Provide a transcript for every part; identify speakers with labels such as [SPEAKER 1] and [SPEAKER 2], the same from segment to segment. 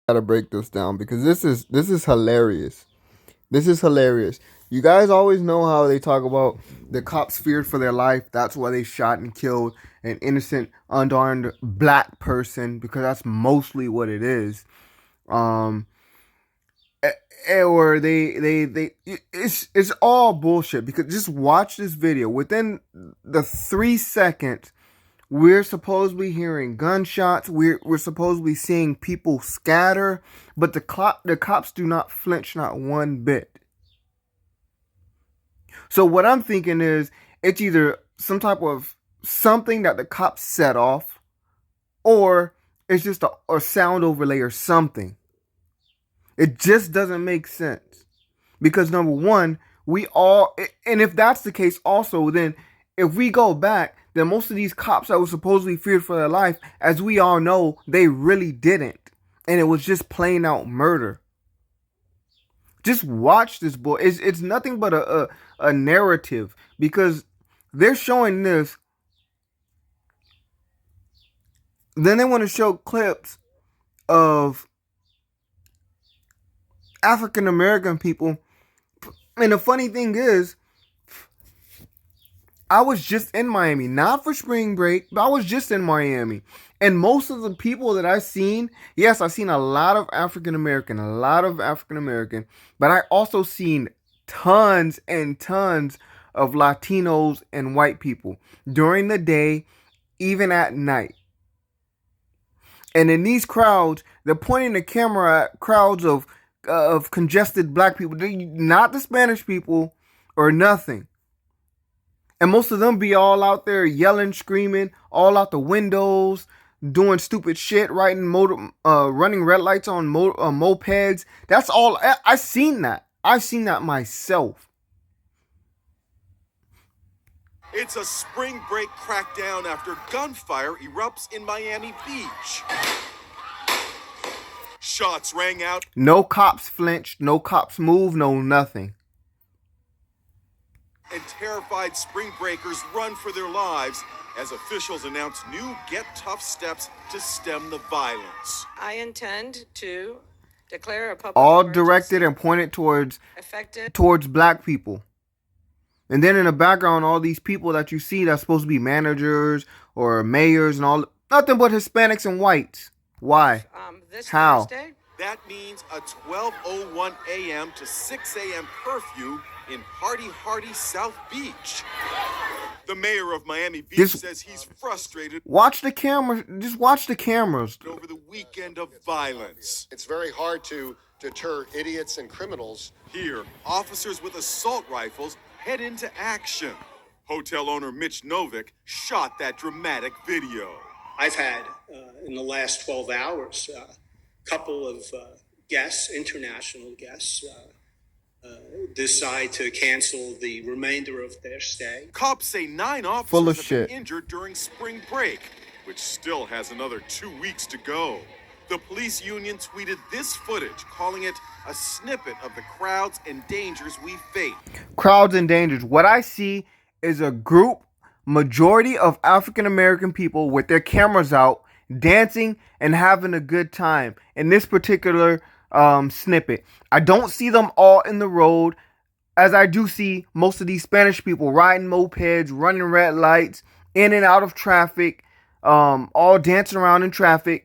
[SPEAKER 1] Gotta break this down because this is hilarious. This is hilarious. You guys always know how they talk about the cops feared for their life. That's why they shot and killed an innocent, unarmed black person because that's mostly what it is. Um, or it's all bullshit because just watch this video. Within the 3 seconds, we're supposedly hearing gunshots. We're supposedly seeing people scatter, but the cops do not flinch, not one bit. So what I'm thinking is it's either some type of something that the cops set off, or it's just a sound overlay or something. It just doesn't make sense because number one, and if that's the case, also then if we go back, then most of these cops that were supposedly feared for their life, as we all know, they really didn't, and it was just plain out murder. Just watch this boy. It's nothing but a narrative because they're showing this. Then they want to show clips of African American people. And the funny thing is, I was just in Miami, not for spring break, but I was just in Miami. And most of the people that I've seen, yes, I've seen a lot of African American, but I also seen tons and tons of Latinos and white people during the day, even at night. And in these crowds, they're pointing the camera at crowds of congested black people, not the Spanish people or nothing. And most of them be all out there yelling, screaming, all out the windows, doing stupid shit, running red lights on mopeds. That's all. I've seen that. I've seen that myself.
[SPEAKER 2] It's a spring break crackdown after gunfire erupts in Miami Beach. Shots rang out.
[SPEAKER 1] No cops flinched. No cops moved. No nothing.
[SPEAKER 2] And terrified spring breakers run for their lives as officials announce new get tough steps to stem the violence.
[SPEAKER 3] I intend to declare a public
[SPEAKER 1] all
[SPEAKER 3] emergency
[SPEAKER 1] directed and pointed towards black people. And then in the background, all these people that you see that's supposed to be managers or mayors and all, nothing but Hispanics and whites. Why? How?
[SPEAKER 3] Thursday?
[SPEAKER 2] That means a 12:01 a.m. to 6 a.m. curfew in Hardy South Beach. The mayor of Miami Beach says he's frustrated.
[SPEAKER 1] Watch the camera. Just watch the cameras.
[SPEAKER 2] Over the weekend of violence.
[SPEAKER 4] It's very hard to deter idiots and criminals.
[SPEAKER 2] Here, officers with assault rifles head into action. Hotel owner Mitch Novick shot that dramatic video.
[SPEAKER 5] I've had, in the last 12 hours, a couple of guests, international guests, decide to cancel the remainder of their stay.
[SPEAKER 2] Cops say 9 officers have been injured during spring break, which still has another 2 weeks to go. The police union tweeted this footage, calling it a snippet of the crowds and dangers we face.
[SPEAKER 1] Crowds and dangers. What I see is a majority of African American people with their cameras out, dancing and having a good time in this particular snippet. I don't see them all in the road, as I do see most of these Spanish people riding mopeds, running red lights, in and out of traffic, all dancing around in traffic.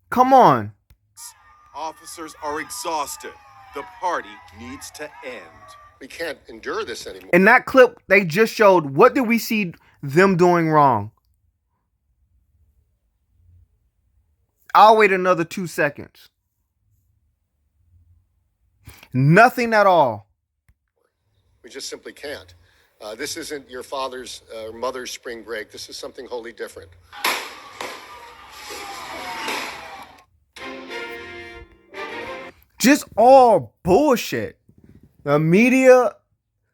[SPEAKER 1] Come on.
[SPEAKER 2] Officers are exhausted. The party needs to end.
[SPEAKER 4] We can't endure this anymore.
[SPEAKER 1] In that clip they just showed, what did we see them doing wrong? I'll wait another 2 seconds. Nothing at all.
[SPEAKER 4] We just simply can't. This isn't your father's or mother's spring break. This is something wholly different.
[SPEAKER 1] Just all bullshit. The media,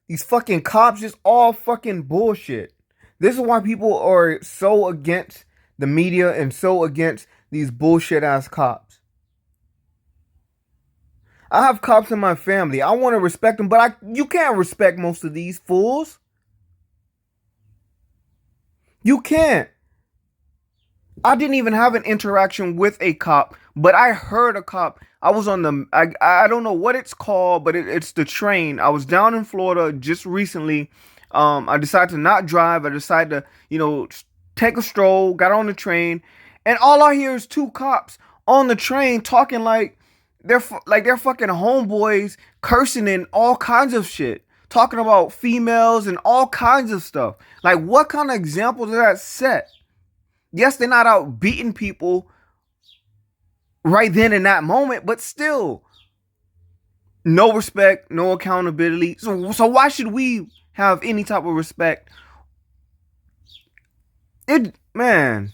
[SPEAKER 1] these fucking cops, just all fucking bullshit. This is why people are so against the media and so against these bullshit ass cops. I have cops in my family. I want to respect them, but you can't respect most of these fools. You can't. I didn't even have an interaction with a cop, But I heard a cop. I was on the I don't know what it's called, but it's the train. I was down in Florida just recently. I decided to not drive. I decided to, take a stroll. Got on the train, and all I hear is two cops on the train talking like they're fucking homeboys, cursing and all kinds of shit, talking about females and all kinds of stuff. Like, what kind of example does that set? Yes, they're not out beating people right then in that moment, but still, no respect, no accountability. So why should we have any type of respect? Man,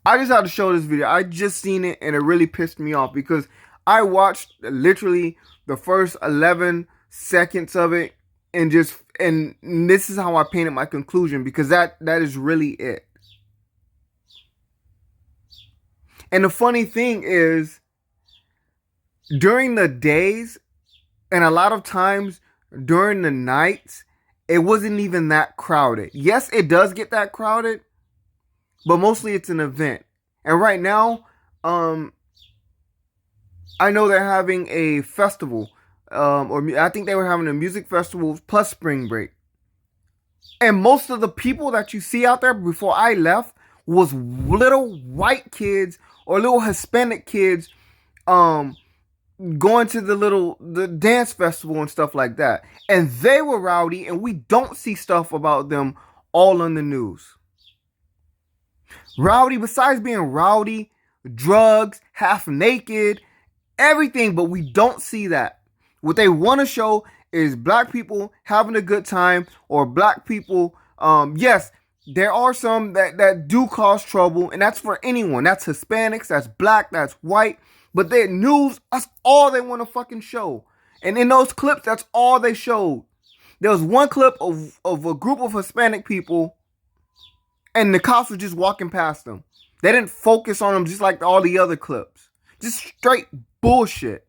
[SPEAKER 1] I just had to show this video. I just seen it and it really pissed me off because I watched literally the first 11 seconds of it and this is how I painted my conclusion, because that is really it. And the funny thing is, during the days and a lot of times during the nights, it wasn't even that crowded. Yes, it does get that crowded, but mostly it's an event. And right now, I know they're having a festival, or I think they were having a music festival plus spring break. And most of the people that you see out there before I left was little white kids or little Hispanic kids going to the dance festival and stuff like that. And they were rowdy, and we don't see stuff about them all on the news. Rowdy, besides being rowdy, drugs, half naked, everything, but we don't see that. What they want to show is black people having a good time, or black people, yes, there are some that do cause trouble, and that's for anyone. That's Hispanics, that's black, that's white. But their news, that's all they want to fucking show. And in those clips, that's all they showed. There was one clip of a group of Hispanic people, and the cops were just walking past them. They didn't focus on them just like all the other clips. Just straight bullshit.